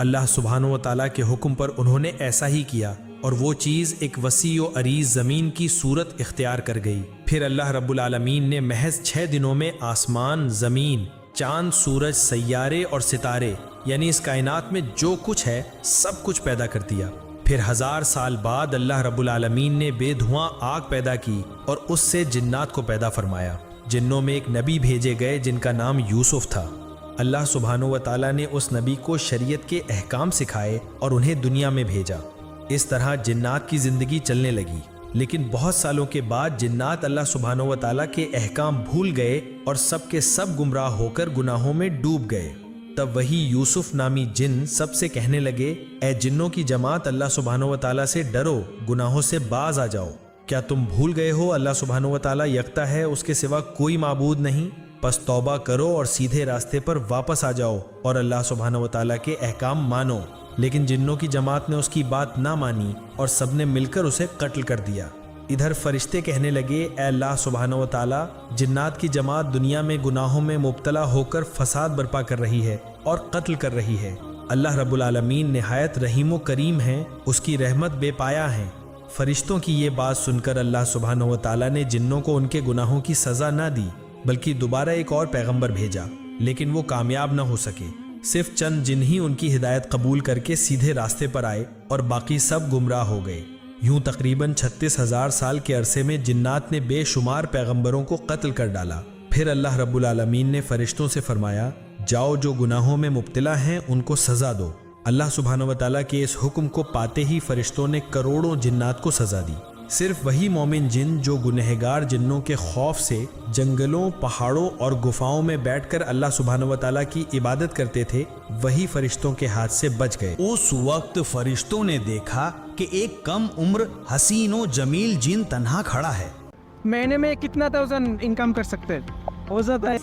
اللہ سبحانہ و تعالیٰ کے حکم پر انہوں نے ایسا ہی کیا اور وہ چیز ایک وسیع و عریض زمین کی صورت اختیار کر گئی۔ پھر اللہ رب العالمین نے محض 6 دنوں میں آسمان، زمین، چاند، سورج، سیارے اور ستارے یعنی اس کائنات میں جو کچھ ہے سب کچھ پیدا کر دیا۔ پھر 1000 سال بعد اللہ رب العالمین نے بے دھواں آگ پیدا کی اور اس سے جنات کو پیدا فرمایا۔ جنوں میں ایک نبی بھیجے گئے جن کا نام یوسف تھا۔ اللہ سبحانہ و تعالیٰ نے اس نبی کو شریعت کے احکام سکھائے اور انہیں دنیا میں بھیجا۔ اس طرح جنات کی زندگی چلنے لگی، لیکن بہت سالوں کے بعد جنات اللہ سبحانہ و تعالیٰ کے احکام بھول گئے اور سب کے سب گمراہ ہو کر گناہوں میں ڈوب گئے۔ تب وہی یوسف نامی جن سب سے کہنے لگے، اے جنوں کی جماعت، اللہ سبحانہ و تعالیٰ سے ڈرو، گناہوں سے باز آ جاؤ۔ کیا تم بھول گئے ہو اللہ سبحانہ و تعالیٰ یکتا ہے، اس کے سوا کوئی معبود نہیں؟ پس توبہ کرو اور سیدھے راستے پر واپس آ جاؤ اور اللہ سبحانہ و تعالیٰ کے احکام مانو۔ لیکن جنوں کی جماعت نے اس کی بات نہ مانی اور سب نے مل کر اسے قتل کر دیا۔ ادھر فرشتے کہنے لگے، اے اللہ سبحانہ و تعالیٰ، جنات کی جماعت دنیا میں گناہوں میں مبتلا ہو کر فساد برپا کر رہی ہے اور قتل کر رہی ہے۔ اللہ رب العالمین نہایت رحیم و کریم ہیں، اس کی رحمت بے پایہ ہے۔ فرشتوں کی یہ بات سن کر اللہ سبحانہ و تعالیٰ نے جنوں کو ان کے گناہوں کی سزا نہ دی، بلکہ دوبارہ ایک اور پیغمبر بھیجا، لیکن وہ کامیاب نہ ہو سکے۔ صرف چند جن ہی ان کی ہدایت قبول کر کے سیدھے راستے پر آئے اور باقی سب گمراہ ہو گئے۔ یوں تقریباً 36,000 سال کے عرصے میں جنات نے بے شمار پیغمبروں کو قتل کر ڈالا۔ پھر اللہ رب العالمین نے فرشتوں سے فرمایا، جاؤ جو گناہوں میں مبتلا ہیں ان کو سزا دو۔ اللہ سبحانہ و تعالیٰ کے اس حکم کو پاتے ہی فرشتوں نے کروڑوں جنات کو سزا دی۔ صرف وہی مومن جن جو گنہگار جنوں کے خوف سے جنگلوں، پہاڑوں اور گفاؤں میں بیٹھ کر اللہ سبحانہ و تعالیٰ کی عبادت کرتے تھے، وہی فرشتوں کے ہاتھ سے بچ گئے۔ اس وقت فرشتوں نے دیکھا کہ ایک کم عمر حسین و جمیل جن تنہا کھڑا ہے۔ مہینے میں کتنا 1000 انکم کر سکتے ہو جاتا ہے؟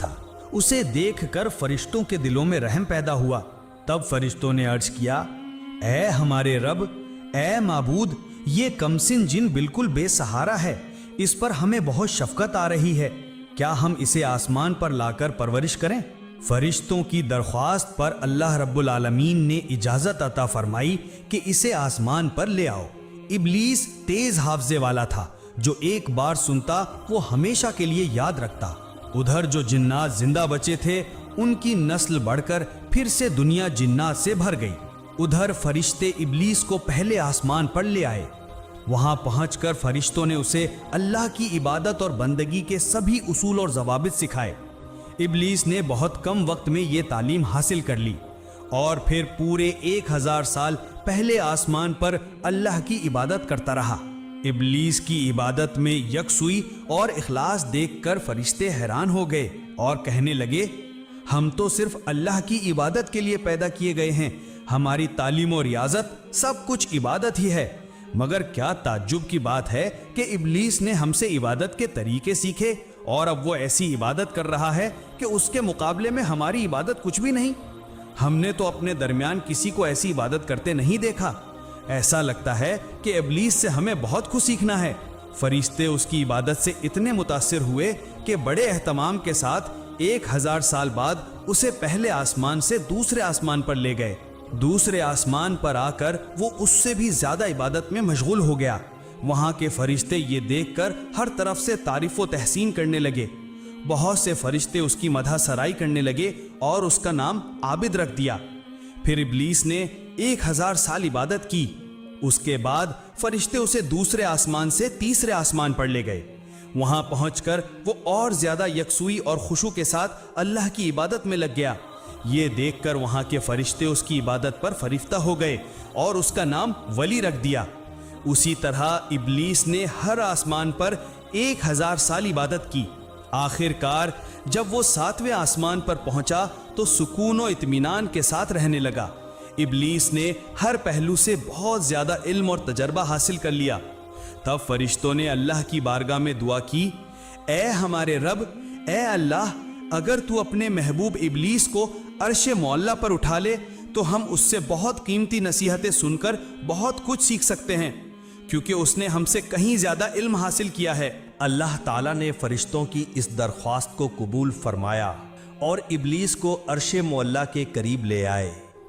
اسے دیکھ کر فرشتوں کے دلوں میں رحم پیدا ہوا۔ تب فرشتوں نے عرض کیا، اے ہمارے رب، اے معبود، یہ کمسن جن بالکل بے سہارا ہے، اس پر ہمیں بہت شفقت آ رہی ہے، کیا ہم اسے آسمان پر لا کر پرورش کریں؟ فرشتوں کی درخواست پر اللہ رب العالمین نے اجازت عطا فرمائی کہ اسے آسمان پر لے آؤ۔ ابلیس تیز حافظے والا تھا، جو ایک بار سنتا وہ ہمیشہ کے لیے یاد رکھتا۔ ادھر جو جنات زندہ بچے تھے ان کی نسل بڑھ کر پھر سے دنیا جنات سے بھر گئی۔ ادھر فرشتے ابلیس کو پہلے آسمان پر لے آئے۔ وہاں پہنچ کر فرشتوں نے اسے اللہ کی عبادت اور بندگی کے سبھی اصول اور ضوابط سکھائے۔ ابلیس نے بہت کم وقت میں یہ تعلیم حاصل کر لی اور پھر پورے 1000 سال پہلے آسمان پر اللہ کی عبادت کرتا رہا۔ ابلیس کی عبادت میں یکسوئی اور اخلاص دیکھ کر فرشتے حیران ہو گئے اور کہنے لگے، ہم تو صرف اللہ کی عبادت کے لیے پیدا کیے گئے ہیں، ہماری تعلیم و ریاضت سب کچھ عبادت ہی ہے۔ مگر کیا تعجب کی بات ہے کہ ابلیس نے ہم سے عبادت کے طریقے سیکھے اور اب وہ ایسی عبادت کر رہا ہے کہ اس کے مقابلے میں ہماری عبادت کچھ بھی نہیں۔ ہم نے تو اپنے درمیان کسی کو ایسی عبادت کرتے نہیں دیکھا۔ ایسا لگتا ہے کہ ابلیس سے ہمیں بہت کچھ سیکھنا ہے۔ فرشتے اس کی عبادت سے اتنے متاثر ہوئے کہ بڑے اہتمام کے ساتھ 1000 سال بعد اسے پہلے آسمان سے دوسرے آسمان پر لے گئے۔ دوسرے آسمان پر آ کر وہ اس سے بھی زیادہ عبادت میں مشغول ہو گیا۔ وہاں کے فرشتے یہ دیکھ کر ہر طرف سے تعریف و تحسین کرنے لگے۔ بہت سے فرشتے اس کی مدح سرائی کرنے لگے اور اس کا نام عابد رکھ دیا۔ پھر ابلیس نے 1000 سال عبادت کی۔ اس کے بعد فرشتے اسے دوسرے آسمان سے تیسرے آسمان پر لے گئے۔ وہاں پہنچ کر وہ اور زیادہ یکسوئی اور خشوع کے ساتھ اللہ کی عبادت میں لگ گیا۔ یہ دیکھ کر وہاں کے فرشتے اس کی عبادت پر فریفتہ ہو گئے اور اس کا نام ولی رکھ دیا۔ اسی طرح ابلیس نے ہر آسمان پر 1000 سال عبادت کی۔ آخر کار جب وہ 7ویں آسمان پر پہنچا تو سکون و اطمینان کے ساتھ رہنے لگا۔ ابلیس نے ہر پہلو سے بہت زیادہ علم اور تجربہ حاصل کر لیا۔ تب فرشتوں نے اللہ کی بارگاہ میں دعا کی، اے ہمارے رب، اے اللہ، اگر تو اپنے محبوب ابلیس کو عرش معلیٰ پر اٹھا لے تو ہم اس سے بہت قیمتی نصیحتیں سن کر بہت کچھ سیکھ سکتے ہیں، کیونکہ اس نے ہم سے کہیں زیادہ علم حاصل کیا ہے۔ اللہ تعالیٰ نے فرشتوں کی اس درخواست کو قبول فرمایا اور ابلیس کو عرش معلیٰ کے قریب لے آئے۔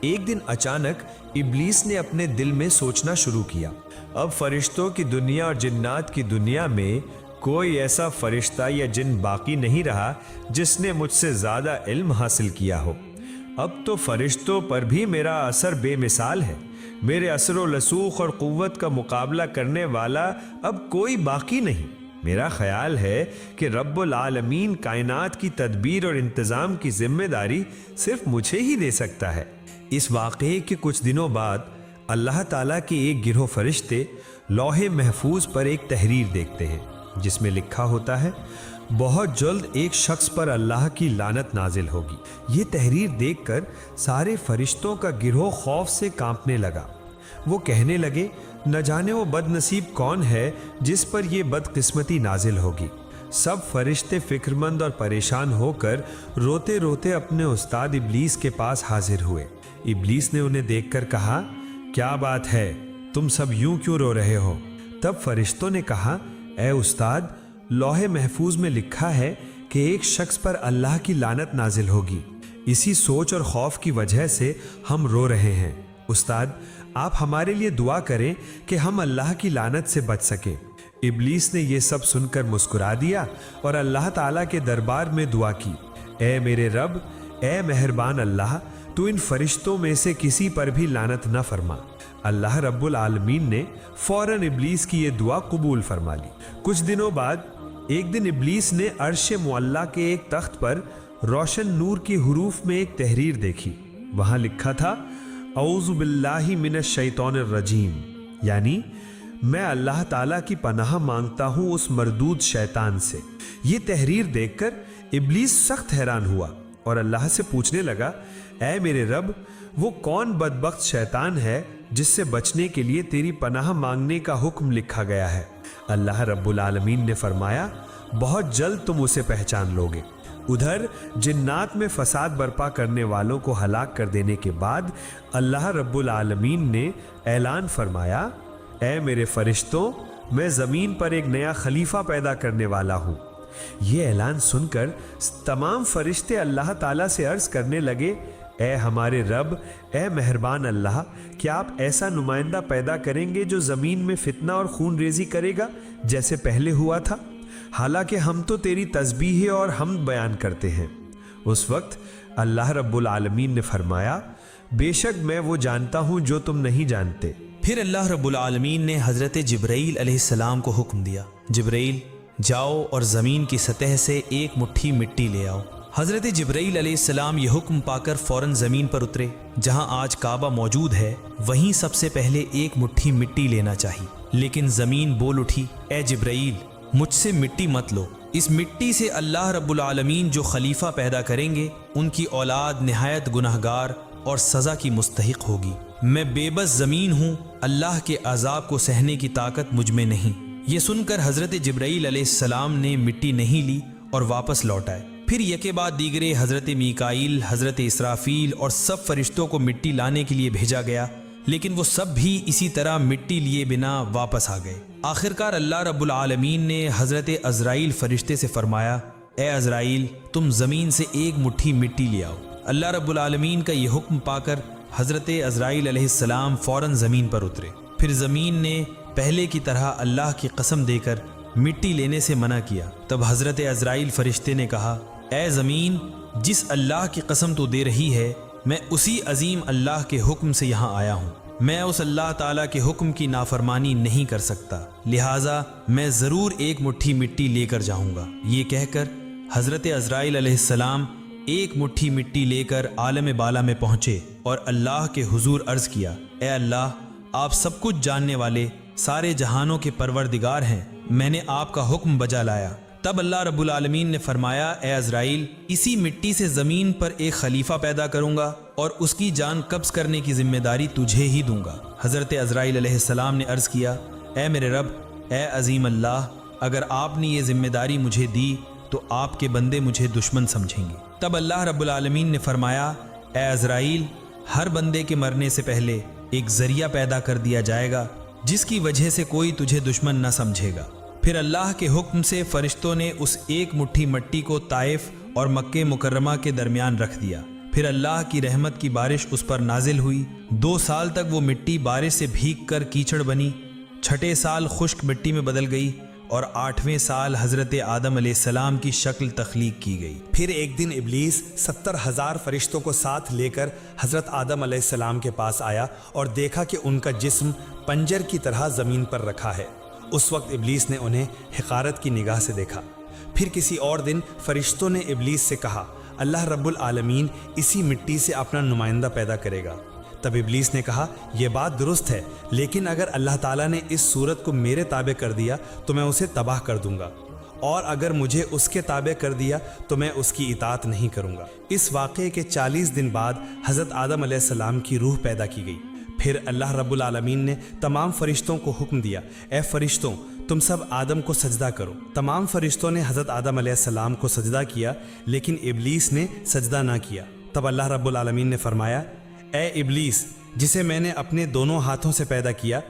ایک دن اچانک ابلیس نے اپنے دل میں سوچنا شروع کیا، اب فرشتوں کی دنیا اور جنات کی دنیا میں کوئی ایسا فرشتہ یا جن باقی نہیں رہا جس نے مجھ سے زیادہ علم حاصل کیا ہو۔ اب تو فرشتوں پر بھی میرا اثر بے مثال ہے، میرے اثر و رسوخ اور قوت کا مقابلہ کرنے والا اب کوئی باقی نہیں۔ میرا خیال ہے کہ رب العالمین کائنات کی تدبیر اور انتظام کی ذمہ داری صرف مجھے ہی دے سکتا ہے۔ اس واقعے کے کچھ دنوں بعد اللہ تعالیٰ کے ایک گروہ فرشتے لوح محفوظ پر ایک تحریر دیکھتے ہیں جس میں لکھا ہوتا ہے، بہت جلد ایک شخص پر اللہ کی لعنت نازل ہوگی۔ یہ تحریر دیکھ کر سارے فرشتوں کا گروہ خوف سے کانپنے لگا۔ وہ کہنے لگے، نہ جانے وہ بد نصیب کون ہے جس پر یہ بدقسمتی نازل ہوگی۔ سب فرشتے فکرمند اور پریشان ہو کر روتے روتے اپنے استاد ابلیس کے پاس حاضر ہوئے۔ ابلیس نے انہیں دیکھ کر کہا، کیا بات ہے، تم سب یوں کیوں رو رہے ہو؟ تب فرشتوں نے کہا، اے استاد، لوح محفوظ میں لکھا ہے کہ ایک شخص پر اللہ کی لعنت نازل ہوگی، اسی سوچ اور خوف کی وجہ سے ہم رو رہے ہیں۔ استاد، آپ ہمارے لیے دعا کریں کہ ہم اللہ کی لعنت سے بچ سکیں۔ ابلیس نے یہ سب سن کر مسکرا دیا اور اللہ تعالیٰ کے دربار میں دعا کی، اے میرے رب، اے مہربان اللہ، تو ان فرشتوں میں سے کسی پر بھی لعنت نہ فرما۔ اللہ رب العالمین نے فوراً ابلیس کی یہ دعا قبول فرما لی۔ کچھ دنوں بعد ایک دن ابلیس نے عرش معلیٰ کے ایک تخت پر روشن نور کی حروف میں ایک تحریر دیکھی۔ وہاں لکھا تھا، اعوذ باللہ من الشیطان الرجیم، یعنی میں اللہ تعالیٰ کی پناہ مانگتا ہوں اس مردود شیطان سے۔ یہ تحریر دیکھ کر ابلیس سخت حیران ہوا اور اللہ سے پوچھنے لگا، اے میرے رب، وہ کون بدبخت شیطان ہے جس سے بچنے کے لیے تیری پناہ مانگنے کا حکم لکھا گیا ہے؟ اللہ رب العالمین نے فرمایا، بہت جلد تم اسے پہچان لوگے۔ ادھر جنات میں فساد برپا کرنے والوں کو ہلاک کر دینے کے بعد اللہ رب العالمین نے اعلان فرمایا، اے میرے فرشتوں، میں زمین پر ایک نیا خلیفہ پیدا کرنے والا ہوں۔ یہ اعلان سن کر تمام فرشتے اللہ تعالیٰ سے عرض کرنے لگے، اے ہمارے رب، اے مہربان اللہ، کیا آپ ایسا نمائندہ پیدا کریں گے جو زمین میں فتنہ اور خون ریزی کرے گا جیسے پہلے ہوا تھا؟ حالانکہ ہم تو تیری تسبیح اور حمد بیان کرتے ہیں۔ اس وقت اللہ رب العالمین نے فرمایا، بے شک میں وہ جانتا ہوں جو تم نہیں جانتے۔ پھر اللہ رب العالمین نے حضرت جبرائیل علیہ السلام کو حکم دیا، جبرائیل جاؤ اور زمین کی سطح سے ایک مٹھی مٹی لے آؤ۔ حضرت جبرائیل علیہ السلام یہ حکم پا کر فوراً زمین پر اترے۔ جہاں آج کعبہ موجود ہے وہیں سب سے پہلے ایک مٹھی مٹی لینا چاہیے، لیکن زمین بول اٹھی، اے جبرائیل، مجھ سے مٹی مت لو، اس مٹی سے اللہ رب العالمین جو خلیفہ پیدا کریں گے ان کی اولاد نہایت گناہگار اور سزا کی مستحق ہوگی۔ میں بے بس زمین ہوں، اللہ کے عذاب کو سہنے کی طاقت مجھ میں نہیں۔ یہ سن کر حضرت جبرائیل علیہ السلام نے مٹی نہیں لی اور واپس لوٹ آئے۔ پھر یکے بعد دیگرے حضرت میکائیل، حضرت اسرافیل اور سب فرشتوں کو مٹی لانے کے لیے بھیجا گیا، لیکن وہ سب بھی اسی طرح مٹی لیے بنا واپس آ گئے۔ آخرکار اللہ رب العالمین نے حضرت عزرائیل فرشتے سے فرمایا، اے عزرائیل، تم زمین سے ایک مٹھی مٹی لے آؤ۔ اللہ رب العالمین کا یہ حکم پا کر حضرت عزرائیل علیہ السلام فوراً زمین پر اترے۔ پھر زمین نے پہلے کی طرح اللہ کی قسم دے کر مٹی لینے سے منع کیا۔ تب حضرت عزرائیل فرشتے نے کہا، اے زمین، جس اللہ کی قسم تو دے رہی ہے، میں اسی عظیم اللہ کے حکم سے یہاں آیا ہوں۔ میں اس اللہ تعالیٰ کے حکم کی نافرمانی نہیں کر سکتا، لہٰذا میں ضرور ایک مٹھی مٹی لے کر جاؤں گا۔ یہ کہہ کر حضرت عزرائیل علیہ السلام ایک مٹھی مٹی لے کر عالم بالا میں پہنچے اور اللہ کے حضور عرض کیا، اے اللہ، آپ سب کچھ جاننے والے، سارے جہانوں کے پروردگار ہیں، میں نے آپ کا حکم بجا لایا۔ تب اللہ رب العالمین نے فرمایا، اے عزرائیل، اسی مٹی سے زمین پر ایک خلیفہ پیدا کروں گا اور اس کی جان قبض کرنے کی ذمہ داری تجھے ہی دوں گا۔ حضرت عزرائیل علیہ السلام نے عرض کیا، اے میرے رب، اے عظیم اللہ، اگر آپ نے یہ ذمہ داری مجھے دی تو آپ کے بندے مجھے دشمن سمجھیں گے۔ تب اللہ رب العالمین نے فرمایا، اے عزرائیل، ہر بندے کے مرنے سے پہلے ایک ذریعہ پیدا کر دیا جائے گا جس کی وجہ سے کوئی تجھے دشمن نہ سمجھے گا۔ پھر اللہ کے حکم سے فرشتوں نے اس ایک مٹھی مٹی کو طائف اور مکہ مکرمہ کے درمیان رکھ دیا۔ پھر اللہ کی رحمت کی بارش اس پر نازل ہوئی۔ 2 سال تک وہ مٹی بارش سے بھیگ کر کیچڑ بنی، 6 سال خشک مٹی میں بدل گئی، اور 8ویں سال حضرت آدم علیہ السلام کی شکل تخلیق کی گئی۔ پھر ایک دن ابلیس 70,000 فرشتوں کو ساتھ لے کر حضرت آدم علیہ السلام کے پاس آیا اور دیکھا کہ ان کا جسم پنجر کی طرح زمین پر رکھا ہے۔ اس وقت ابلیس نے انہیں حقارت کی نگاہ سے دیکھا۔ پھر کسی اور دن فرشتوں نے ابلیس سے کہا، اللہ رب العالمین اسی مٹی سے اپنا نمائندہ پیدا کرے گا۔ تب ابلیس نے کہا، یہ بات درست ہے، لیکن اگر اللہ تعالیٰ نے اس صورت کو میرے تابع کر دیا تو میں اسے تباہ کر دوں گا، اور اگر مجھے اس کے تابع کر دیا تو میں اس کی اطاعت نہیں کروں گا۔ اس واقعے کے 40 دن بعد حضرت آدم علیہ السلام کی روح پیدا کی گئی۔ پھر اللہ رب العالمین نے تمام فرشتوں کو حکم دیا، اے فرشتوں، تم سب آدم کو سجدہ کرو۔ تمام فرشتوں نے حضرت آدم علیہ السلام کو سجدہ کیا، لیکن ابلیس نے سجدہ نہ کیا۔ تب اللہ رب العالمین نے فرمایا، اے ابلیس، جسے میں نے اپنے دونوں ہاتھوں سے پیدا کیا،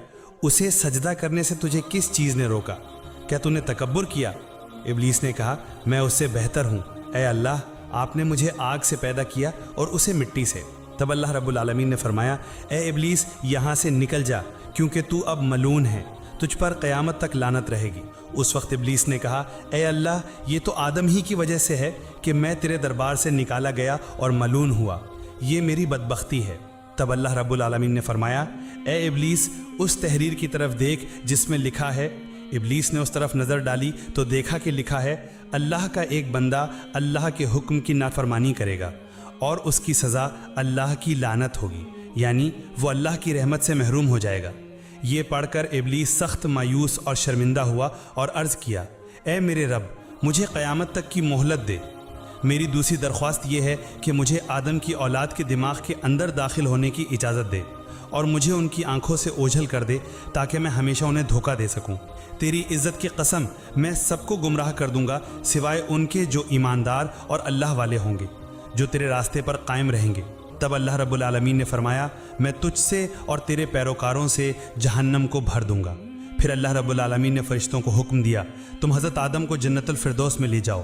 اسے سجدہ کرنے سے تجھے کس چیز نے روکا؟ کیا تو نے تکبر کیا؟ ابلیس نے کہا، میں اس سے بہتر ہوں، اے اللہ، آپ نے مجھے آگ سے پیدا کیا اور اسے مٹی سے۔ تب اللہ رب العالمین نے فرمایا، اے ابلیس، یہاں سے نکل جا، کیونکہ تو اب ملعون ہے، تجھ پر قیامت تک لعنت رہے گی۔ اس وقت ابلیس نے کہا، اے اللہ، یہ تو آدم ہی کی وجہ سے ہے کہ میں تیرے دربار سے نکالا گیا اور ملعون ہوا، یہ میری بدبختی ہے۔ تب اللہ رب العالمین نے فرمایا، اے ابلیس، اس تحریر کی طرف دیکھ جس میں لکھا ہے۔ ابلیس نے اس طرف نظر ڈالی تو دیکھا کہ لکھا ہے، اللہ کا ایک بندہ اللہ کے حکم کی نافرمانی کرے گا اور اس کی سزا اللہ کی لعنت ہوگی، یعنی وہ اللہ کی رحمت سے محروم ہو جائے گا۔ یہ پڑھ کر ابلیس سخت مایوس اور شرمندہ ہوا اور عرض کیا، اے میرے رب، مجھے قیامت تک کی مہلت دے۔ میری دوسری درخواست یہ ہے کہ مجھے آدم کی اولاد کے دماغ کے اندر داخل ہونے کی اجازت دے اور مجھے ان کی آنکھوں سے اوجھل کر دے تاکہ میں ہمیشہ انہیں دھوکہ دے سکوں۔ تیری عزت کی قسم، میں سب کو گمراہ کر دوں گا سوائے ان کے جو ایماندار اور اللہ والے ہوں گے، جو تیرے راستے پر قائم رہیں گے۔ تب اللہ رب العالمین نے فرمایا، میں تجھ سے اور تیرے پیروکاروں سے جہنم کو بھر دوں گا۔ پھر اللہ رب العالمین نے فرشتوں کو حکم دیا، تم حضرت آدم کو جنت الفردوس میں لے جاؤ۔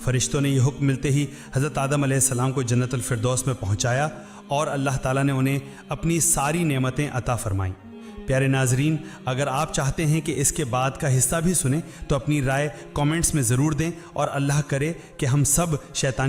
فرشتوں نے یہ حکم ملتے ہی حضرت آدم علیہ السلام کو جنت الفردوس میں پہنچایا اور اللہ تعالیٰ نے انہیں اپنی ساری نعمتیں عطا فرمائیں۔ پیارے ناظرین، اگر آپ چاہتے ہیں کہ اس کے بعد کا حصہ بھی سنیں تو اپنی رائے کامنٹس میں ضرور دیں، اور اللہ کرے کہ ہم سب شیطان